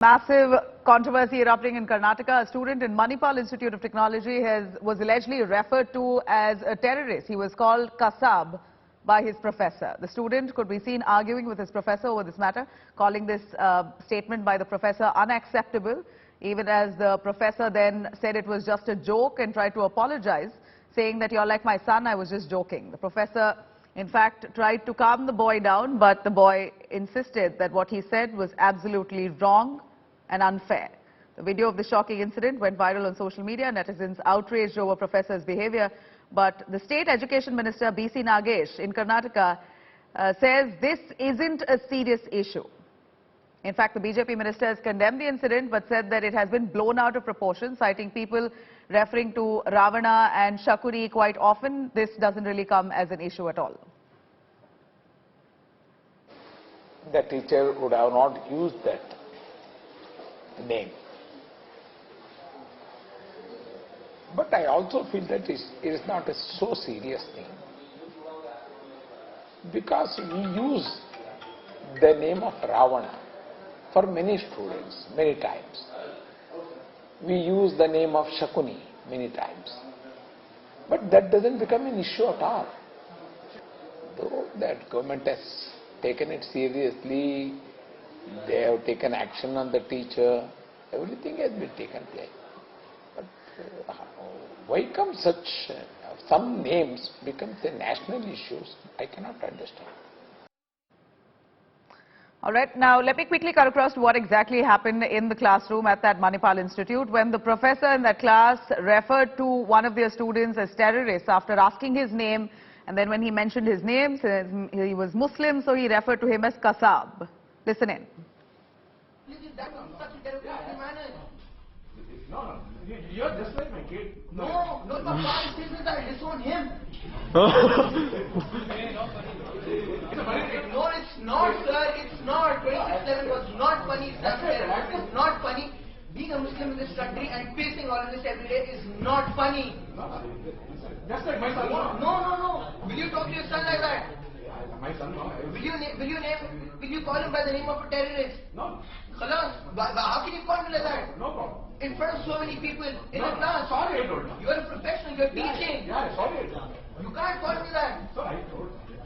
Massive controversy erupting in Karnataka. A student in Manipal Institute of Technology was allegedly referred to as a terrorist. He was called Kasab by his professor. The student could be seen arguing with his professor over this matter, calling this statement by the professor unacceptable, even as the professor then said it was just a joke and tried to apologize, saying that you're like my son, I was just joking. The professor, in fact, tried to calm the boy down, but the boy insisted that what he said was absolutely wrong and unfair. The video of the shocking incident went viral on social media. Netizens outraged over professor's behavior. But the State Education Minister, BC Nagesh, in Karnataka, says this isn't a serious issue. In fact, the BJP minister has condemned the incident but said that it has been blown out of proportion, citing people referring to Ravana and Shakuni quite often. This doesn't really come as an issue at all. The teacher would have not used that name. But I also feel that it is not a so serious thing, because we use the name of Ravana for many students many times. We use the name of Shakuni many times. But that doesn't become an issue at all. Though that government has taken it seriously, they have taken action on the teacher, everything has been taken place. But why come such some names becomes a national issues? I cannot understand. All right, now let me quickly cut across to what exactly happened in the classroom at that Manipal Institute when the professor in that class referred to one of their students as terrorist after asking his name, and then when he mentioned his name, says he was Muslim, so he referred to him as Kasab. Listen in. No, you're just like my kid. No, Papa, it isn't that. I disown him. No, it's not, sir. It's not. 26/7 was not funny. It's not funny. Being a Muslim in this country and facing all of this every day is not funny. Just like my son. No. Will you talk to your son like that? My son, no. Will you call him by the name of a terrorist? No. Khalas. How can you call him like that? No problem. In front of so many people in a class. Sorry, I told you. You are a professional. You are teaching. Yeah, sorry. You can't call me that. Sorry, I told you.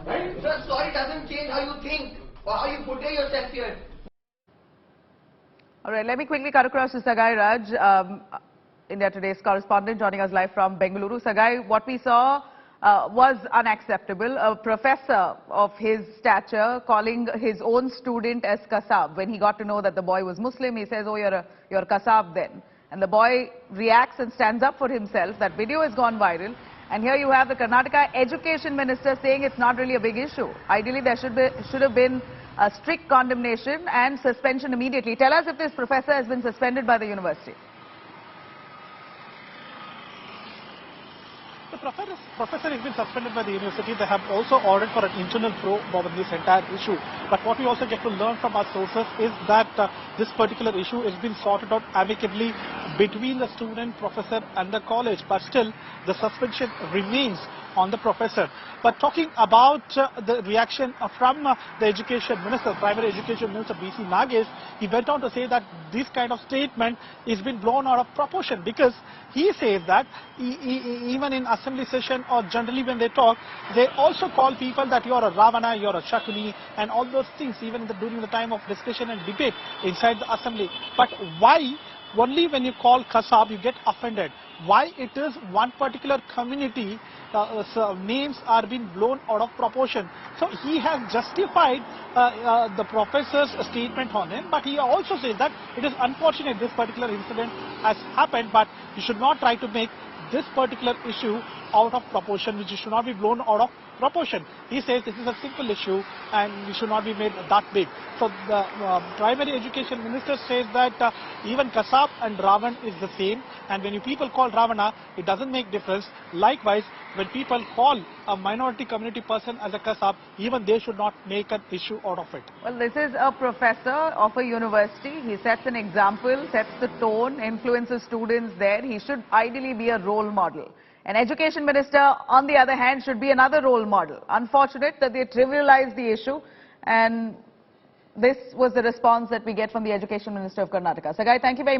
Right? Sir, sorry doesn't change how you think or how you portray yourself here. All right, let me quickly cut across to Sagai Raj, India Today's correspondent, joining us live from Bengaluru. Sagai, what we saw was unacceptable. A professor of his stature calling his own student as Kasab. When he got to know that the boy was Muslim, he says, oh, you're Kasab then. And the boy reacts and stands up for himself. That video has gone viral. And here you have the Karnataka Education Minister saying it's not really a big issue. Ideally, there should have been a strict condemnation and suspension immediately. Tell us if this professor has been suspended by the university. The professor has been suspended by the university. They have also ordered for an internal probe over this entire issue. But what we also get to learn from our sources is that this particular issue has been sorted out amicably between the student, professor and the college. But still, the suspension remains on the professor. But talking about the reaction from the education minister, primary education minister BC Nagesh, he went on to say that this kind of statement is been blown out of proportion, because he says that even in assembly session or generally when they talk, they also call people that you're a Ravana, you're a Shakuni and all those things even during the time of discussion and debate inside the assembly. But why only when you call Kasab you get offended? Why it is one particular community names are being blown out of proportion? So he has justified the professor's statement on him, but he also says that it is unfortunate this particular incident has happened, but you should not try to make this particular issue out of proportion, which should not be blown out of proportion. He says this is a simple issue and it should not be made that big. So the primary education minister says that even Kasab and Ravan is the same, and when you people call Ravana, it doesn't make difference. Likewise, when people call a minority community person as a Kasab, even they should not make an issue out of it. Well, this is a professor of a university. He sets an example, sets the tone, influences students there. He should ideally be a role model. An education minister, on the other hand, should be another role model. Unfortunate that they trivialize the issue and this was the response that we get from the Education Minister of Karnataka. Sagai, thank you very much.